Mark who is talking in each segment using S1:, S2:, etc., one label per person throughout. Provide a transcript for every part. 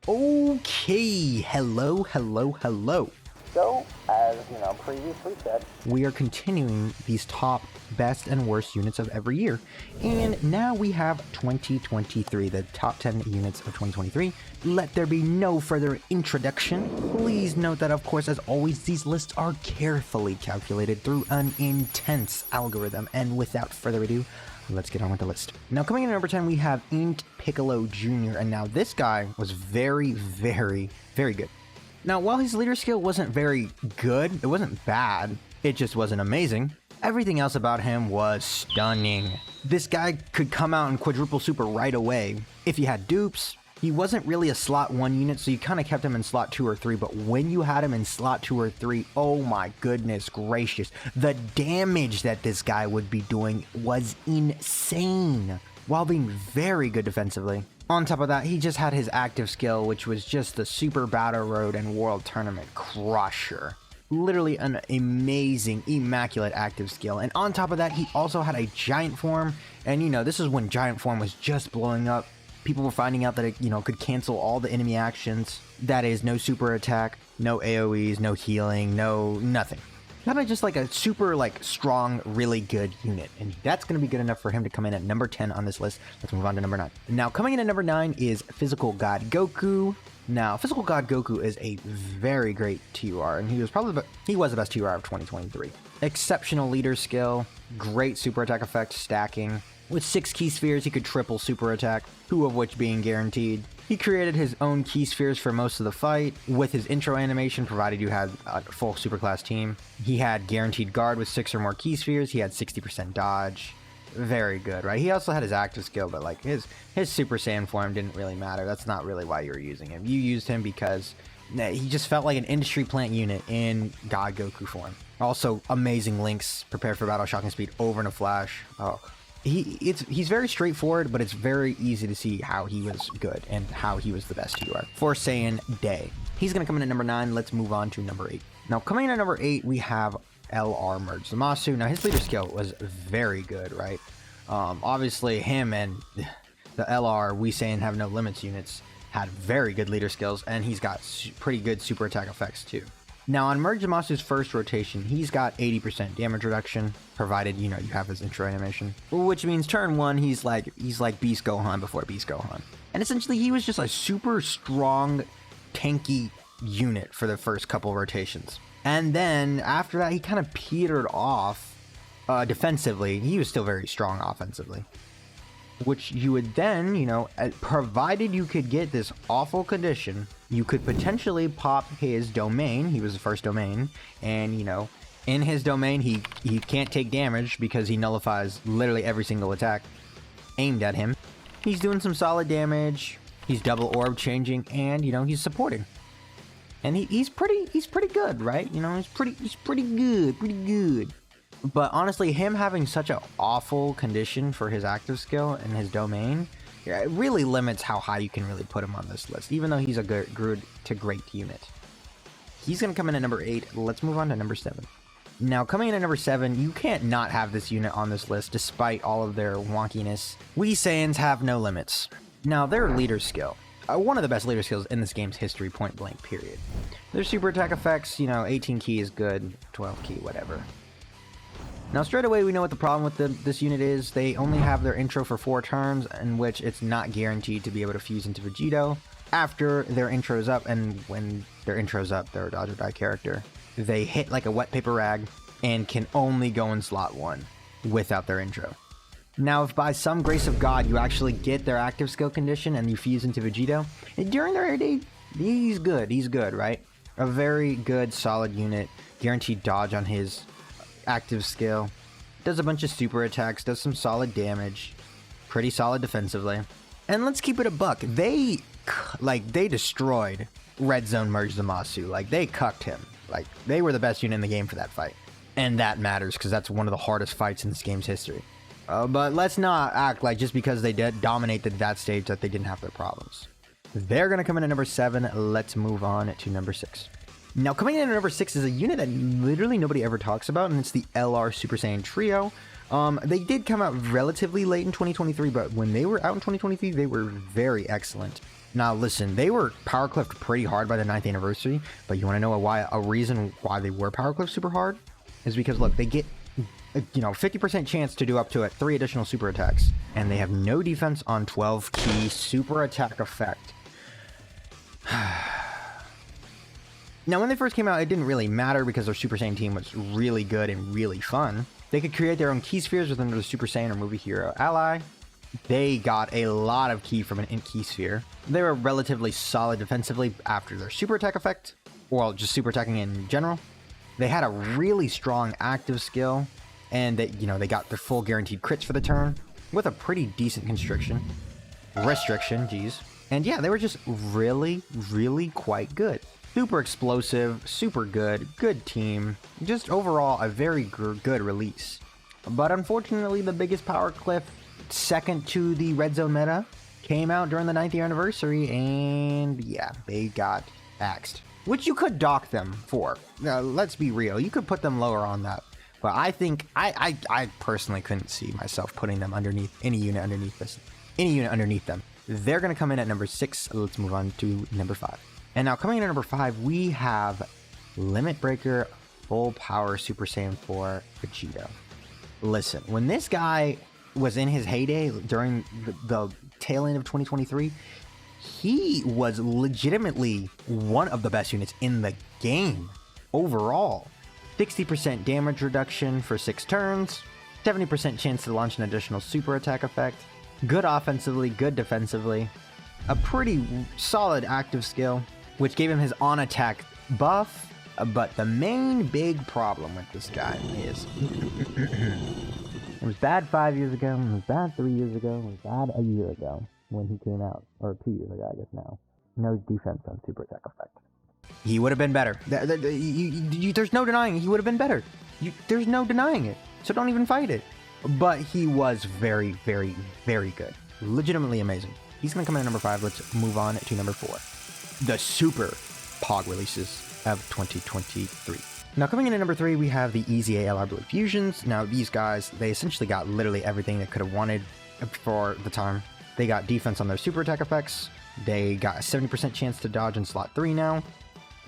S1: Okay, hello.
S2: So, as previously said,
S1: We are continuing these top best and worst units of every year. And now we have 2023, the top 10 units of 2023. Let there be no further introduction. Please note that, of course, as always, these lists are carefully calculated through an intense algorithm. And without further ado, let's get on with the list. Now, coming in at number 10, we have Inked Piccolo Jr. And now this guy was very good. Now, while his leader skill wasn't very good, it wasn't bad, it just wasn't amazing, everything else about him was stunning. This guy could come out and quadruple super right away. If you had dupes, he wasn't really a slot 1 unit, so you kind of kept him in slot 2 or 3, but when you had him in slot 2 or 3, oh my goodness gracious, the damage that this guy would be doing was insane, while being very good defensively. On top of that, he just had his active skill, which was just the Super Battle Road and World Tournament Crusher. Literally an amazing, immaculate active skill. And on top of that, he also had a Giant Form. And, this is when Giant Form was just blowing up. People were finding out that it, could cancel all the enemy actions. That is, no super attack, no AoEs, no healing, nothing. Kind of just like a super, strong, really good unit. And that's going to be good enough for him to come in at number 10 on this list. Let's move on to number 9. Now, coming in at number 9 is Physical God Goku. Now, Physical God Goku is a very great TUR, and he was the best TUR of 2023. Exceptional leader skill, great super attack effect stacking. With 6 key spheres, he could triple super attack, 2 of which being guaranteed. He created his own key spheres for most of the fight, with his intro animation, provided you had a full superclass team. He had guaranteed guard with 6 or more key spheres. He had 60% dodge. Very good, right? He also had his active skill, but his Super Saiyan form didn't really matter. That's not really why you were using him. You used him because he just felt like an industry plant unit in God Goku form. Also, amazing links, prepare for battle, shocking speed, over in a flash. Oh. He's very straightforward, but it's very easy to see how he was good and how he was the best TUR for Saiyan Day. He's going to come in at number 9. Let's move on to number 8. Now, coming in at number 8, we have LR Merge Zamasu. Now, his leader skill was very good, right? Obviously, him and the LR, we Saiyan Have No Limits units, had very good leader skills, and he's got pretty good super attack effects, too. Now, on Merge Zamasu's first rotation, he's got 80% damage reduction, provided, you have his intro animation. Which means turn 1, he's like Beast Gohan before Beast Gohan. And essentially, he was just a super strong, tanky unit for the first couple rotations. And then, after that, he kind of petered off defensively. He was still very strong offensively. Which you would then, provided you could get this awful condition, you could potentially pop his domain. He was the first domain, and in his domain he can't take damage because he nullifies literally every single attack aimed at him. He's doing some solid damage, he's double orb changing, and he's supporting. And he's pretty good, right? He's pretty good. But honestly, him having such an awful condition for his active skill and his domain, it really limits how high you can really put him on this list, even though he's a good to great unit. He's going to come in at number 8. Let's move on to number 7. Now, coming in at number 7, you can't not have this unit on this list, despite all of their wonkiness. We Saiyans Have No Limits. Now, their leader skill, one of the best leader skills in this game's history, point blank, period. Their super attack effects, 18 key is good, 12 key, whatever. Now, straight away, we know what the problem with this unit is. They only have their intro for 4 turns, in which it's not guaranteed to be able to fuse into Vegito. After their intro's up, and when their intro's up, they're a dodge or die character, they hit like a wet paper rag and can only go in slot 1 without their intro. Now, if by some grace of God you actually get their active skill condition and you fuse into Vegito, during their AD, he's good, right? A very good, solid unit, guaranteed dodge on his active skill, does a bunch of super attacks, does some solid damage, pretty solid defensively. And let's keep it a buck, they destroyed Red Zone Merge Zamasu. They cucked him. They were the best unit in the game for that fight. And that matters, because that's one of the hardest fights in this game's history. But let's not act like just because they dominated that stage that they didn't have their problems. They're going to come in at number 7. Let's move on to number 6. Now, coming in at number 6 is a unit that literally nobody ever talks about, and it's the LR Super Saiyan Trio. They did come out relatively late in 2023, but when they were out in 2023, they were very excellent. Now listen, they were power cliffed pretty hard by the 9th anniversary, but you want to know a reason why they were power cliffed super hard? Is because look, they get 50% chance to do up to 3 additional super attacks, and they have no defense on 12 key super attack effect. Now when they first came out, it didn't really matter because their Super Saiyan team was really good and really fun. They could create their own key spheres within their Super Saiyan or movie hero ally. They got a lot of key from an int key sphere. They were relatively solid defensively after their super attack effect, well, just super attacking in general. They had a really strong active skill, and they got their full guaranteed crits for the turn with a pretty decent restriction, geez. And yeah, they were just really, really quite good. Super explosive, super good team. Just overall a very good release. But unfortunately, the biggest power cliff, second to the red zone meta, came out during the 9th year anniversary, and yeah, they got axed. Which you could dock them for. Let's be real, you could put them lower on that. But I think, I personally couldn't see myself putting them underneath any unit underneath them. They're going to come in at number 6. Let's move on to number 5. And now coming in at number 5, we have Limit Breaker Full Power Super Saiyan 4 Vegeta. Listen, when this guy was in his heyday during the tail end of 2023, he was legitimately one of the best units in the game overall. 60% damage reduction for 6 turns, 70% chance to launch an additional super attack effect, good offensively, good defensively, a pretty solid active skill, which gave him his on attack buff. But the main big problem with this guy is it was bad 5 years ago, it was bad 3 years ago, it was bad a year ago when he came out, or 2 years ago, I guess now. No defense on super attack effect. He would have been better. There's no denying he would have been better. There's no denying it. So don't even fight it. But he was very, very, very good. Legitimately amazing. He's going to come in at number 5. Let's move on to number 4. The Super Pog releases of 2023. Now coming in at number 3, we have the Easy ALR Blue Fusions. Now these guys, they essentially got literally everything they could have wanted for the time. They got defense on their super attack effects. They got a 70% chance to dodge in slot 3 now.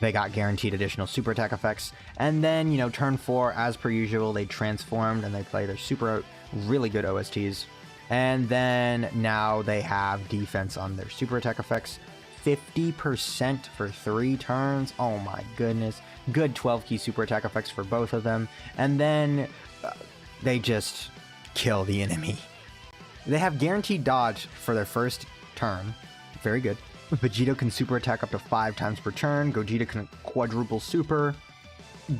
S1: They got guaranteed additional super attack effects. And then, turn 4, as per usual, they transformed and they play their super really good OSTs. And then now they have defense on their super attack effects. 50% for 3 turns. Oh my goodness. Good 12 key super attack effects for both of them. And then they just kill the enemy. They have guaranteed dodge for their first turn. Very good. Vegeta can super attack up to 5 times per turn. Gogeta can quadruple super.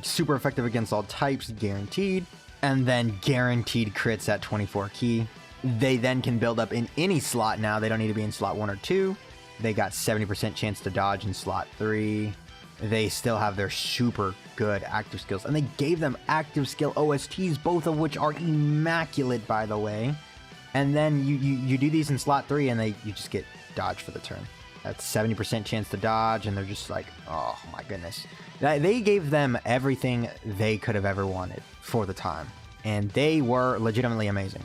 S1: Super effective against all types, guaranteed. And then guaranteed crits at 24 key. They then can build up in any slot now. They don't need to be in slot 1 or 2. They got 70% chance to dodge in slot 3. They still have their super good active skills. And they gave them active skill OSTs, both of which are immaculate, by the way. And then you do these in slot 3 and you just get dodge for the turn. That's 70% chance to dodge, and they're just like, oh my goodness. They gave them everything they could have ever wanted for the time. And they were legitimately amazing.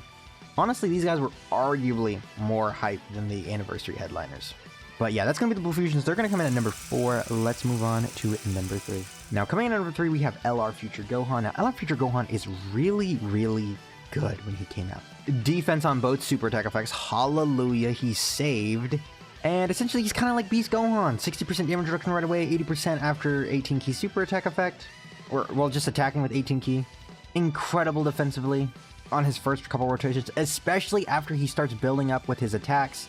S1: Honestly, these guys were arguably more hype than the anniversary headliners. But yeah, that's going to be the Blue Fusions. They're going to come in at number 4. Let's move on to number 3. Now, coming in at number 3, we have LR Future Gohan. Now, LR Future Gohan is really, really good when he came out. Defense on both super attack effects. Hallelujah, he saved. And essentially, he's kind of like Beast Gohan. 60% damage reduction right away, 80% after 18 key super attack effect. Or, well, just attacking with 18 key. Incredible defensively on his first couple rotations, especially after he starts building up with his attacks.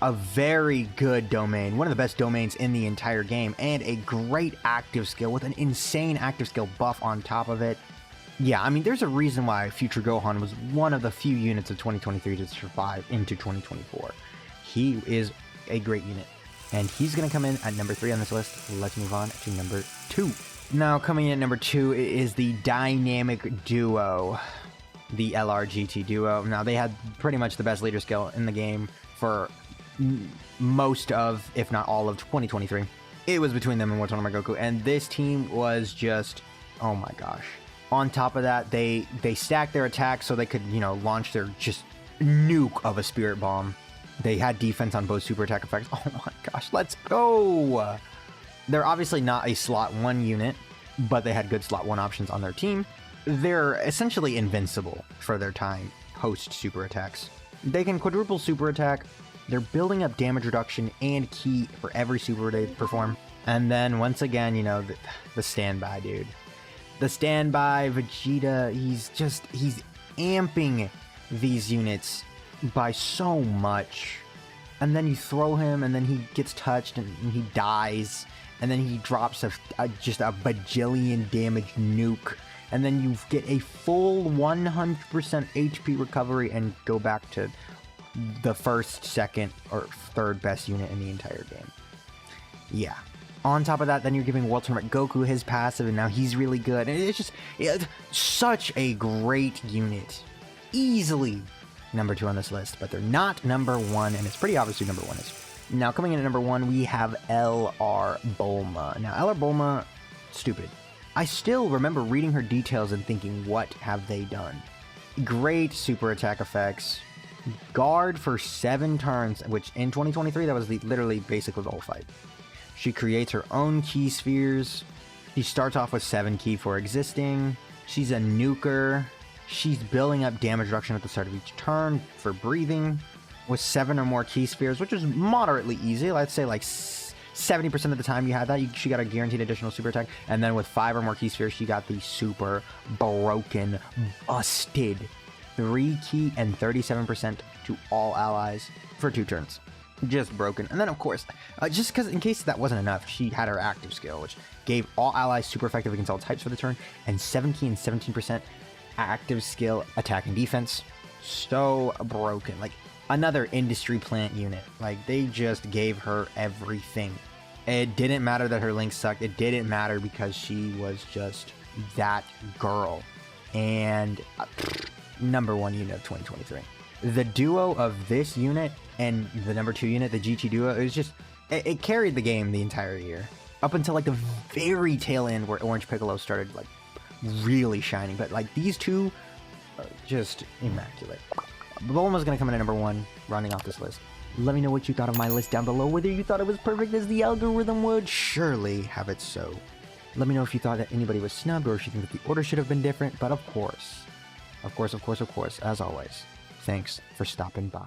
S1: A very good domain, one of the best domains in the entire game, and a great active skill with an insane active skill buff on top of it. Yeah, I mean, there's a reason why Future Gohan was one of the few units of 2023 to survive into 2024. He is a great unit, and he's going to come in at number 3 on this list. Let's move on to number 2. Now, coming in at number 2 is the Dynamic Duo, the LRGT Duo. Now, they had pretty much the best leader skill in the game for most of, if not all of 2023. It was between them and Watanabe Goku, and this team was just, oh my gosh. On top of that, they stacked their attacks so they could, launch their just nuke of a Spirit Bomb. They had defense on both super attack effects. Oh my gosh, let's go! They're obviously not a slot 1 unit, but they had good slot 1 options on their team. They're essentially invincible for their time post super attacks. They can quadruple super attack. They're building up damage reduction and ki for every super they perform. And then once again, you know, the standby, dude. The standby, Vegeta, he's amping these units by so much. And then you throw him, and then he gets touched, and he dies. And then he drops just a bajillion damage nuke. And then you get a full 100% HP recovery and go back to the first, second, or third best unit in the entire game. Yeah. On top of that, then you're giving World Tournament Goku his passive, and now he's really good. And it's such a great unit. Easily number 2 on this list, but they're not number 1, and it's pretty obvious who number 1 is. Now, coming in at number 1, we have LR Bulma. Now, LR Bulma, stupid. I still remember reading her details and thinking, what have they done? Great super attack effects. Guard for 7 turns, which in 2023, that was literally basically the whole fight. She creates her own ki spheres. She starts off with 7 ki for existing. She's a nuker. She's building up damage reduction at the start of each turn for breathing. With 7 or more ki spheres, which is moderately easy. Let's say like 70% of the time you had that, she got a guaranteed additional super attack. And then with 5 or more ki spheres, she got the super broken, busted 3 ki and 37% to all allies for 2 turns. Just broken. And then, of course, just because in case that wasn't enough, she had her active skill, which gave all allies super effective against all types for the turn, and 7 ki and 17% active skill attack and defense. So broken. Like, another industry plant unit. Like, they just gave her everything. It didn't matter that her link sucked. It didn't matter because she was just that girl. And number 1 unit of 2023. The duo of this unit and the number 2 unit, the GT duo, it was just, it carried the game the entire year. Up until like the very tail end where Orange Piccolo started like really shining. But like these two are just immaculate. Bulma's gonna come in at number 1, rounding off this list. Let me know what you thought of my list down below, whether you thought it was perfect as the algorithm would surely have it so. Let me know if you thought that anybody was snubbed or if you think that the order should have been different, but of course, as always, thanks for stopping by.